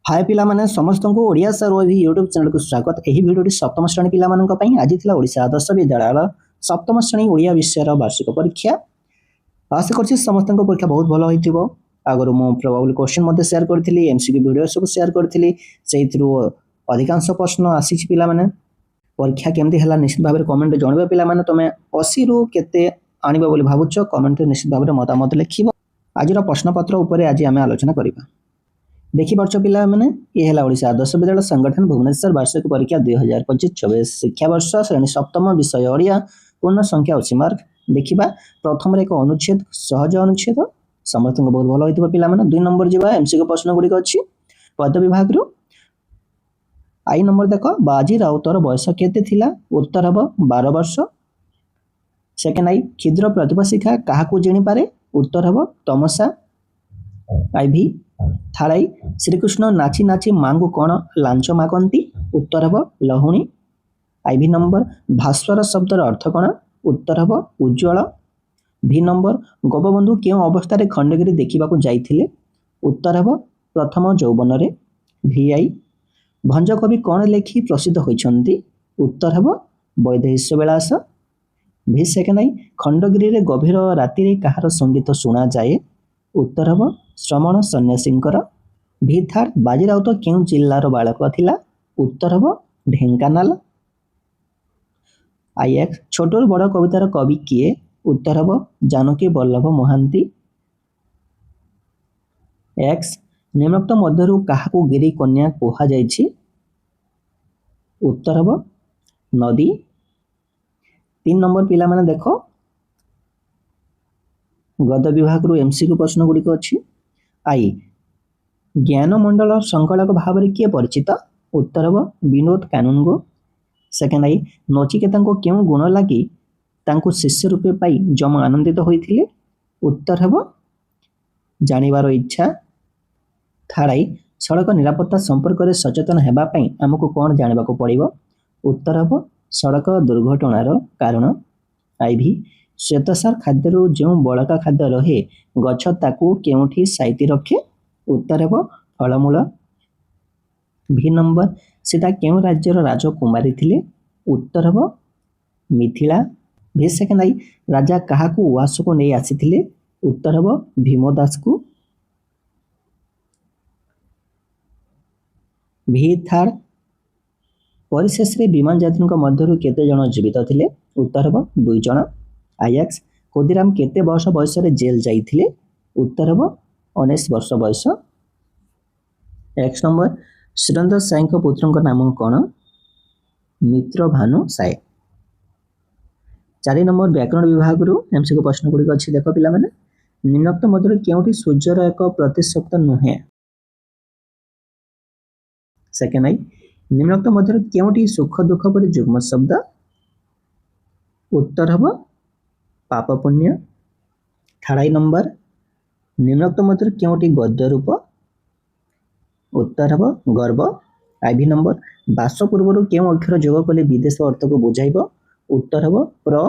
हाय पिला माने समस्त को ओडिया सर ओवी यूट्यूब चैनल को स्वागत। एही वीडियोटी सप्तम श्रेणी पिला मानन पई आज थिला ओडिशा आदर्श विद्यालय सप्तम श्रेणी ओडिया विषय वार्षिक परीक्षा। आशा करछि समस्त को परीक्षा बहुत भलो होइथिबो। आगर मो प्रोबेबल क्वेश्चन मध्ये शेयर करथिली, एमसीक्यू वीडियो सब शेयर करथिली, सेइथ्रु अधिकांश प्रश्न आसीछि पिला माने। परीक्षा केमती हला निश्चित भाबरे कमेंट जणबे पिला माने। तमे 80 रु केते आनिबो बोली भाबुछ कमेंट निश्चित भाबरे मतामत लिखिबो। आजिर प्रश्न पत्र ऊपर आज आमे आलोचना करिबा। देखि पार्छ पिला माने ये हला ओडिशा आदर्श विद्यालय संगठन भुवनेश्वर वार्षिक परीक्षा 2025-26 शिक्षा वर्ष श्रेणी सप्तम विषय ओडिया पूर्ण संख्या 80 मार्क। देखिबा प्रथम रे एक अनुच्छेद सहज अनुच्छेद समस्त को बहुत भलो होइतिबा पिला माने। 2 नंबर जिबा एमसीक्यू प्रश्न गुडी अछि पद विभाग रु। आई नंबर देखो बाजी राउतर बयस केते थिला, उत्तर हबो 12 वर्ष। सेकंड आई क्षुद्र प्रतिभा शिखा काहाकू जेनि पारे, उत्तर हबो तमसा। आई भी थर्ड आई श्रीकृष्ण नाची नाची मांगू कौन लांच मागंती, उत्तर हबो लहुणी। आई भी नंबर भास्वर शब्दर अर्थ कौन, उत्तर हबो उज्ज्वल। भी नंबर गोपबंधु केउ अवस्था रे खंडगिरी देखिबाकू जाइथिले, उत्तर हबो प्रथम यौवन रे। भी आई भंजकवि कौन लेखि प्रसिद्ध होइछंती, उत्तर हबो वैदेश्य विलास। भी सेकंड आई खंडगिरी रे गभीर राति रे कहार संगीत सुना जाए, उत्तर हबो श्रमण सन्यासींकर। भी थर्ड बाजीराउत केउ जिल्लार बालक थिला, उत्तर हबो ढेंकानाल। आई एक्स छोटोर बड़ कवितार कवि किए, उत्तर हबो जानकी वल्लभ महांती। एक्स निम्नोक्त मध्यरु काहाकू गिरी कन्या कुहा जायछि, उत्तर हबो नदी। 3 नंबर पिला माने देखो गद विभाग रु एमसीक्यू प्रश्न गुडी को अछि। आई ज्ञान मंडल संकलक भाव रे किए परिचित, उत्तर हबो विनोद कानूनगो। सेकंड आई नचिकेता को केउ गुण लागि तांको शिष्य रूपे पाई जम आनंदित होइथिले, उत्तर हबो जानिबार इच्छा। थर्ड आई सड़क निरापत्ता संपर्क रे सचेतन हेबा पई हमको कोन जानिबाको पड़िबो, उत्तर हबो सड़क दुर्घटनार कारण। आई भी श्वेतसार खाद्यरू जो बड़का खाद्य रहे गछ ताकू केउठी साइति रखे, उत्तर हबो फलमूल। भी नंबर सीता केउ राज्यर राजकुमारी थिले, उत्तर हबो मिथिला। भी सेकंड आई राजा काहाकू उआस को नै आसीथिले, उत्तर हबो भीमदास को। भी थर्ड परिशेष रे विमान यात्री मध्यरु केते जण जीवित थिले, उत्तर हबो 2 जण। आई एक्स खुदीराम केते वर्ष बयस रे जेल जाइथिले, उत्तर हबो 19 वर्ष बयस। एक्स नंबर सुरेंद्र साई को पुत्र नाम कौन, मित्र भानु साय। 4 नंबर व्याकरण विभाग रु एमसीक्यू प्रश्न गुडी अछि देखो पिला माने। निम्नोक्त मध्यरु केउठी सूर्यर एक प्रतिशब्द नुहे। सेकंड आई निम्नोक्त मध्यरु केउठी सुख दुख पर जुग्म शब्द, उत्तर हबो पाप पुण्य। थर्ड आई नंबर निम्नोक्त मध्यरु केउठी गद्य रूप, उत्तर हबो गर्व। आई भी नंबर बास पूर्व केउ अक्षर जोग कले विदेश अर्थ को बुझाइबो, उत्तर हबो प्र।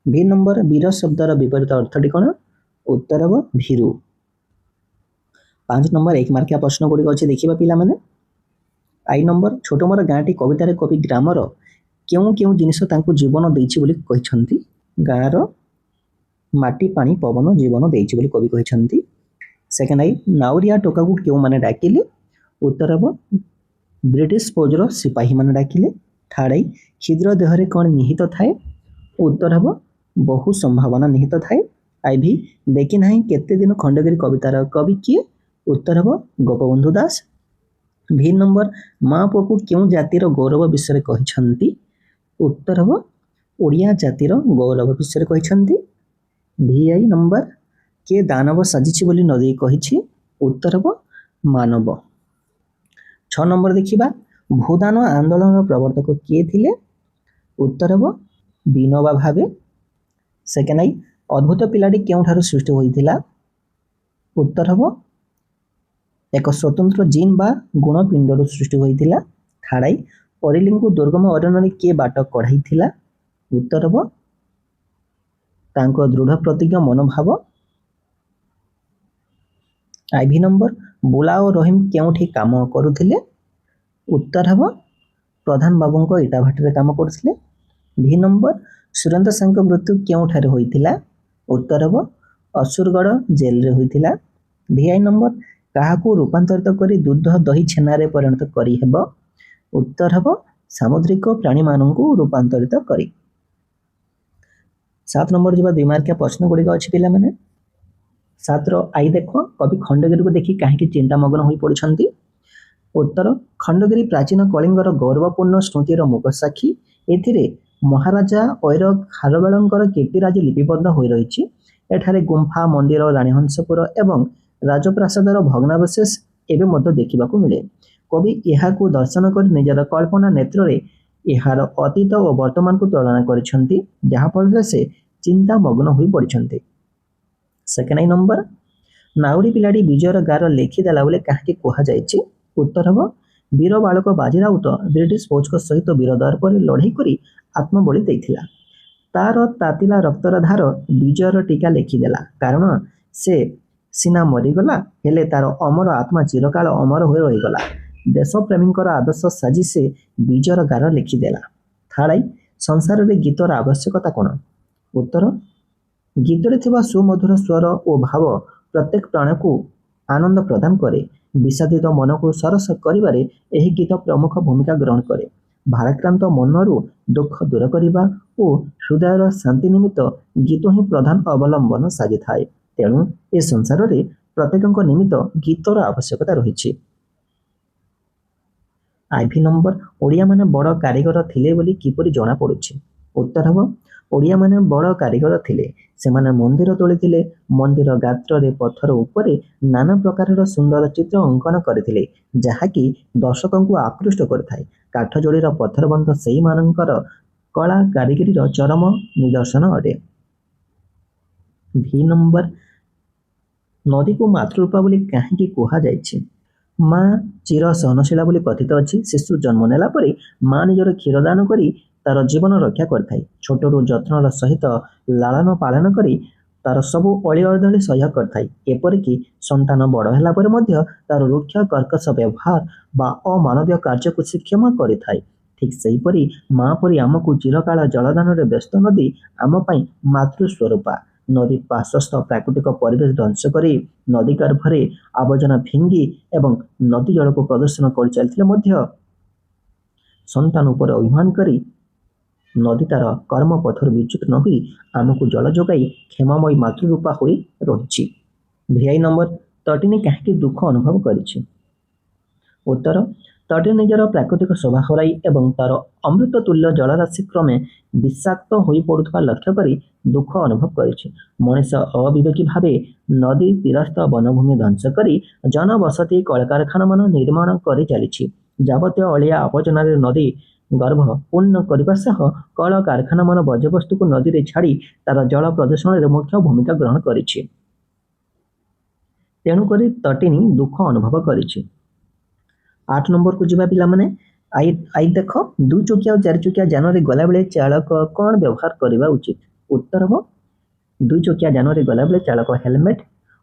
भी नंबर वीर शब्दर विपरीत अर्थटी कोन, उत्तर हबो भीरु। 5 नंबर 1 मार्किया प्रश्न गुडी अछि देखिबा पिला माने। आई नंबर छोटो मोर गाँटी कविता रे कवि ग्रामर केउ केउ जिनिस तांको जीवन देछि बोली कहिछंती, गाँर माटी पानी पवन जीवन देछि बोली कवि कहिछंती। सेकंड आई नाउरिया टोका को केउ माने डाकिले, उत्तर हबो ब्रिटिश फौजर सिपाही माने डाकिले। थर्ड आई क्षुद्र देह रे कोन निहित थाए, उत्तर हबो बहु संभावना निहित थाए। आई भी देखि नाही केते दिन खंडगिरी कवितार कवि किए, उत्तर हबो गोपबंधु दास। भी नंबर मां पुओ को केउ जातिर गौरव विषय कहिछंती, उत्तर हबो ओडिया जातिर गौरव विषय कहिछंती। भी आई नंबर के दानव साजिछि बोली नदी कहिछि, उत्तर हबो मानव। 6 नंबर देखिबा भूदान आंदोलन प्रवर्तक किए थिले, उत्तर हबो विनोबा भावे। सेकंड आई अद्भुत पिलाडी केउठारु सृष्टि होइथिला, उत्तर हबो एक स्वतंत्र जीन बा गुण पिंडरु सृष्टि होइथिला। थर्ड आई परिलिंगु दुर्गम अरण्य के बाट कढाइथिला, उत्तर हबो तांको दृढ़ प्रतिज्ञ मनोभाव। आईभी नंबर बुला और रहीम केउठी काम करुथिले उत्तर हब प्रधान बाबू को इटा भाटी काम करथिले। भी नंबर सुरेंद्र साहू को मृत्यु केउठारे होइथिला उत्तर हब असुरगढ़ जेल रे होइथिला। भिआई नंबर काहाकू रूपांतरित करी दूध दही छेना रे परिणत करी हेब उत्तर हब सामुद्रिक प्राणी मानू रूपांतरित करी। 7 नंबर जो 2 मार्किया प्रश्न गुड़िक अच्छी पिला माने 7 आई देख कवि खंडगिरी को देखी कहीं चिंतामग्न हो पड़ती उत्तर खंडगिरी प्राचीन कलिंगर गौरवपूर्ण स्मृतिर मुख साक्षी एथिरे महाराजा ऐर खारवेलंकर कीर्तिराजी लिपिबद्ध हो रही एठारे गुंफा मंदिर रानीहंसपुर एवं राजप्रासादर भग्नावशेष एवं मध्य देखा मिले। कवि यह दर्शन कर निजर कल्पना नेत्र यार अतीत और वर्तमान को तुलना करिसेंती जहाँफल से चिंतामग्न हो पड़ते। सेकेंड नंबर नाउरी पिलाड़ी विजयर गार लेखिदेला बेले कहीं कहुई उत्तर हम वीर बालक बाजी राउत ब्रिटिश फौज को सहित वीर दर्पर लड़ाई कर आत्मबली देता तार तातिला रक्तर धार विजयर टीका लेखिदेला कारण से सीना मरीगला हेले तार अमर आत्मा चिरकाल अमर हो रहीगला। देशप्रेमींकर आदर्श साजी से विजयर गार लिखिदेला। थाड़ाई संसार रे गीतर आवश्यकता कौन उत्तर गीतरे थिबा सुमधुर स्वर और भाव प्रत्येक प्राण को आनंद प्रदान करे विषादित मन को सरस करिबारे एही गीत प्रमुख भूमिका ग्रहण करे। भाराक्रांत मनरू दुख दूर करिबा और हृदयर शांति निमित्त गीत ही प्रधान अवलंबन साजी थाए तेणु ए संसार रे प्रत्येक निमित्त गीतर आवश्यकता रही। आईभी नंबर ओडिया माने बड़ कारीगर थिले बोली किपरि जना पड़ुछि उत्तर हम ओडिया माने बड़ कारीगर थिले सेमाने मंदिर तोड़िथिले मंदिर गात्र रे पत्थर उपरे नाना प्रकार सुंदर चित्र अंकन करथिले जहाँकि दर्शकों को आकृष्ट करथाय। काठ जोड़ीर पत्थर बंध सेही मानकर कला कारीगिरी चरम निदर्शन अटे। भी नंबर नदी को मातृरूपा बोली कहीं कहुई माँ चिर सहनशीला बोली कथित अच्छी शिशु जन्म नेला परे माँ निजर क्षीरदान करी तार जीवन रक्षा करथाय। छोटरू जत्नर सहित लालन पालन करी तार सबू अली अदली सह्य करथाय एपरिकी संतान बड़ होला परे मध्य तार रुक्ष कर्कश व्यवहार बा अमानवीय कार्य को से क्षमा करिथाय। ठीक सेहीपरि माँ परी आमको चिरकाल जलदान रे व्यस्त नदी आम पई मातृस्वरूपा। नदी पार्श्वस्थ प्राकृतिक परिवेश ध्वंस करी नदी गर्भरे आवर्जना फिंगी एवं नदी जल को प्रदर्शन कर चलथिले मध्य संतान उपर अभिमान करी नदी तार कर्म पथर विच्युत न हुई आमको जल जोगाई क्षेममयी मातृरूपा हो रही। भिआई नंबर तटिनी कहीं दुख अनुभव करिछि उत्तर तटे निजर प्राकृतिक शोभा हराई एवं तार अमृत तुल्य जलराशि क्रमे विषाक्त हो पड़ुवा लक्ष्य कर दुख अनुभव करिछि। मनीष अविवेकी भावे नदी तीरस्थ वनभूमि ध्वंस करी जनबसति कलकारखाना मान निर्माण कर चली जावतीय अलिया आवर्जना नदी गर्भ पूर्ण करने सह कल कारखाना मान बर्ज्यवस्तु को नदी में छाड़ी तार जल प्रदूषण में मुख्य भूमिका ग्रहण करिछि तेणुक तटिनी दुख अनुभव करिछि। 8 नंबर को जीवा पिला माने आई देख 2 चकिया और 4 चकिया जान रे गला बेले चालक कौन व्यवहार करबा उचित उत्तर हम 2 चकिया जान रे गला बेले चालक हेलमेट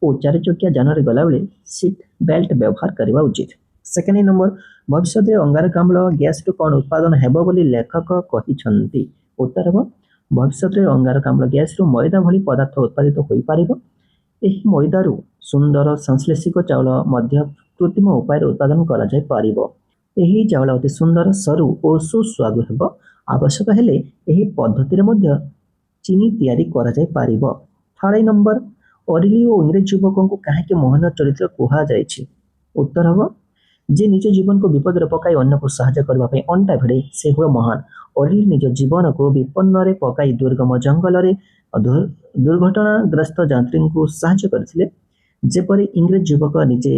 और 4 चकिया जान रे गला बेले सीट बेल्ट व्यवहार करबा उचित। सेकेंड नंबर भविष्य में अंगारकाम्ल गैस रु कौन उत्पादन हेबो बोली लेखक कहिछंती उत्तर हम भविष्य में अंगारकाम्ल गैस रु मैदा भली पदार्थ उत्पादित हो पारिबो। एही मैदा रु सुंदर संश्लेषित चाउल मध्य कृत्रिम उपाय उत्पादन करा जाय पारिबो। एही चाउल अति सुंदर सरु और सुस्वादु हेबो। आवश्यक हेले एही पद्धति रे मध्य चीनी तैयारी करा जाय पारिबो। 3 नंबर अरिली और इंग्रेज युवकों को कहीं मोहन चरित्र कहा जायछि उत्तर हम जे निज जीवन को विपद रे पकाई अन्य को सहायता करबा पई अंटा भिड़े से हुए महान। अरिली निज जीवन को विपन्न रे पकाई दुर्गम जंगल रे दुर्घटनाग्रस्त यात्री को सहायता करथिले जेपरि इंग्रेज युवक निजे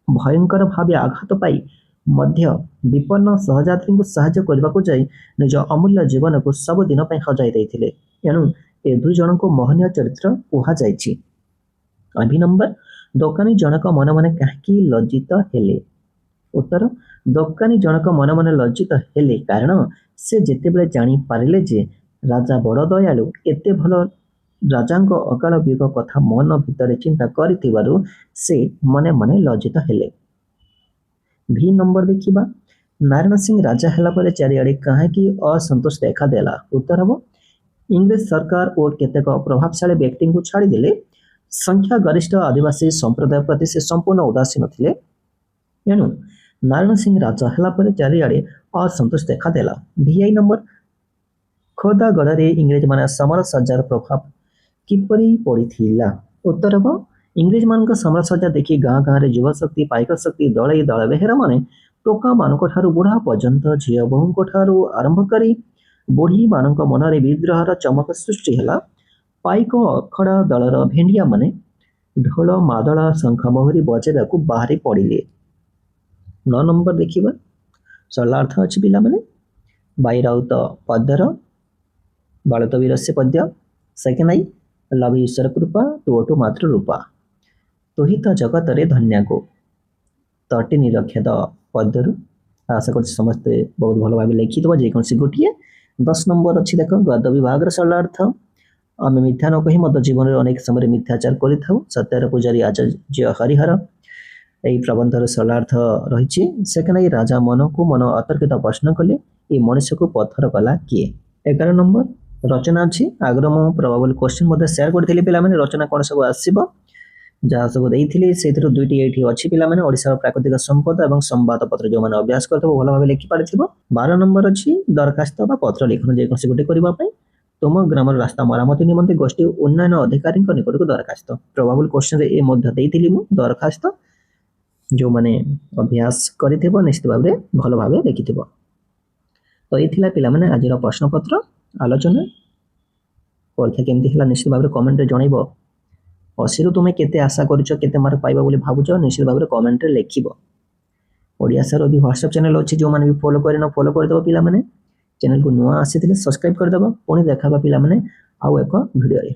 भयंकर भाव आघात पाई मध्य विपन्न सहयात्री को सहायता करने को जाई निज अमूल्य जीवन को सब दिन हजाई देते एणु ए 2 जन को मोहनीय चरित्र कहा जायछि। अभी नंबर दोकानी जनक मन मन कहीं लज्जित हेले उत्तर दोकानी जनक मन मन लज्जित हेले कारण से जेतेबेले जानी पारिले जे राजा बड़ दयालु एते भल ରାଜାଙ୍କ ଅକାଳ ବିୟୋଗ କଥା ମନ ଭିତରେ ଚିନ୍ତା କରିଥିବାରୁ ସେ ମନେ ମନେ ଲଜ୍ଜିତ ହେଲେ। ଭି ନମ୍ବର ଦେଖିବା, ନାରାୟଣ ସିଂ ରାଜା ହେଲା ପରେ ଚାରିଆଡ଼େ କାହିଁକି ଅସନ୍ତୋଷ ଦେଖାଦେଲା? ଉତ୍ତର ହେବ ଇଂରେଜ ସରକାର ଓ କେତେକ ପ୍ରଭାବଶାଳୀ ବ୍ୟକ୍ତିଙ୍କୁ ଛାଡ଼ିଦେଲେ ସଂଖ୍ୟା ଗରିଷ୍ଠ ଆଦିବାସୀ ସମ୍ପ୍ରଦାୟ ପ୍ରତି ସେ ସମ୍ପୂର୍ଣ୍ଣ ଉଦାସୀନ ଥିଲେ। ଏଣୁ ନାରାୟଣ ସିଂ ରାଜା ହେଲା ପରେ ଚାରିଆଡ଼େ ଅସନ୍ତୋଷ ଦେଖାଦେଲା। ଭିଆଇ ନମ୍ବର, ଖୋର୍ଦ୍ଧାଗଡ଼ରେ ଇଂରେଜମାନେ ସମର ସଜ୍ଜାର ପ୍ରଭାବ କିପରି ପଡ଼ିଥିଲା? ଉତ୍ତର ହେବ ଇଂରେଜମାନଙ୍କ ସମର ସଜ୍ଜା ଦେଖି ଗାଁ ଗାଁରେ ଯୁବଶକ୍ତି ପାଇକ ଶକ୍ତି ଦଳେଇ ଦଳ ବେହେରାମାନେ ଟୋକାମାନଙ୍କ ଠାରୁ ବୁଢ଼ା ପର୍ଯ୍ୟନ୍ତ ଝିଅ ବୋହୂଙ୍କ ଠାରୁ ଆରମ୍ଭ କରି ବୁଢ଼ୀମାନଙ୍କ ମନରେ ବିଦ୍ରୋହର ଚମକ ସୃଷ୍ଟି ହେଲା। ପାଇକ ଅଖଡ଼ା ଦଳର ଭେଣ୍ଡିଆମାନେ ଢୋଳ ମାଦଳ ଶଙ୍ଖ ମହୁରୀ ବଜାଇବାକୁ ବାହାରି ପଡ଼ିଲେ। 9 ନମ୍ବର ଦେଖିବା, ସରଳାର୍ଥ ଅଛି ପିଲାମାନେ। ବାଇରାଉତ ପଦ୍ୟର ବାଳତ ବିରସ୍ୟ ପଦ୍ୟ। ସେକେଣ୍ଡ ଆଇ ଲଭ ଈଶ୍ୱର କୃପା ତୁଅଠୁ ମାତୃ ରୂପା। ତୁହିତ ଜଗତରେ ଧନ୍ୟାଗୋ ତଟି ନିରକ୍ଷେଦ ପଦ୍ୟରୁ। ଆଶା କରୁଛି ସମସ୍ତେ ବହୁତ ଭଲ ଭାବେ ଲେଖିଦେବ ଯେକୌଣସି ଗୋଟିଏ। 10 ନମ୍ବର ଅଛି ଦେଖ, ଗଦ୍ୟ ବିଭାଗର ସରଳାର୍ଥ। ଆମେ ମିଥ୍ୟା ନ କହି ମଧ୍ୟ ଜୀବନରେ ଅନେକ ସମୟରେ ମିଥ୍ୟାଚାର କରିଥାଉ। ସତ୍ୟର ପୂଜାରୀ ଆଚାର୍ଯ୍ୟ ହରିହର। ଏହି ପ୍ରବନ୍ଧର ସରଳାର୍ଥ ରହିଛି। ସେକେଣ୍ଡ ଆଇ ରାଜା ମନକୁ ମନ ଅତର୍କିତ ପ୍ରଶ୍ନ କଲେ, ଏ ମଣିଷକୁ ପଥର କଲା କିଏ? 11 ନମ୍ବର ରଚନା ଅଛି। ଆଗରୁ ମୁଁ ପ୍ରବାବଲି କ୍ୱେଶ୍ଚିନ୍ ମଧ୍ୟ ସେୟାର କରିଥିଲି ପିଲାମାନେ, ରଚନା କ'ଣ ସବୁ ଆସିବ ଯାହା ସବୁ ଦେଇଥିଲି ସେଥିରୁ ଦୁଇଟି ଏଇଠି ଅଛି ପିଲାମାନେ, ଓଡ଼ିଶାର ପ୍ରାକୃତିକ ସମ୍ପଦ ଏବଂ ସମ୍ବାଦପତ୍ର। ଯେଉଁମାନେ ଅଭ୍ୟାସ କରିଥିବ ଭଲ ଭାବେ ଲେଖିପାରିଥିବ। 12 ନମ୍ବର ଅଛି ଦରଖାସ୍ତ ବା ପତ୍ର ଲିଖନ ଯେକୌଣସି ଗୋଟେ କରିବା ପାଇଁ। ତୁମ ଗ୍ରାମର ରାସ୍ତା ମରାମତି ନିମନ୍ତେ ଗୋଷ୍ଠୀ ଉନ୍ନୟନ ଅଧିକାରୀଙ୍କ ନିକଟକୁ ଦରଖାସ୍ତ। ପ୍ରବାବଲି କ୍ୱେଶ୍ଚିନ୍ରେ ଏ ମଧ୍ୟ ଦେଇଥିଲି ମୁଁ ଦରଖାସ୍ତ। ଯେଉଁମାନେ ଅଭ୍ୟାସ କରିଥିବ ନିଶ୍ଚିତ ଭାବରେ ଭଲ ଭାବେ ଲେଖିଥିବ। ତ ଏଇ ଥିଲା ପିଲାମାନେ ଆଜିର ପ୍ରଶ୍ନପତ୍ର ଆଲୋଚନା। ପରୀକ୍ଷା କେମିତି ହେଲା ନିଶ୍ଚିତ ଭାବରେ କମେଣ୍ଟରେ ଜଣାଇବ। 80ରୁ ତୁମେ କେତେ ଆଶା କରୁଛ, କେତେ ମାର୍କ ପାଇବ ବୋଲି ଭାବୁଛ ନିଶ୍ଚିତ ଭାବରେ କମେଣ୍ଟରେ ଲେଖିବ। ଓଡ଼ିଆ ସାର୍ ବି ହ୍ୱାଟ୍ସଆପ୍ ଚ୍ୟାନେଲ୍ ଅଛି, ଯେଉଁମାନେ ବି ଫଲୋ କରିନ ଫଲୋ କରିଦେବ ପିଲାମାନେ। ଚ୍ୟାନେଲକୁ ନୂଆ ଆସିଥିଲେ ସବସ୍କ୍ରାଇବ୍ କରିଦେବ। ପୁଣି ଦେଖାବା ପିଲାମାନେ ଆଉ ଏକ ଭିଡ଼ିଓରେ।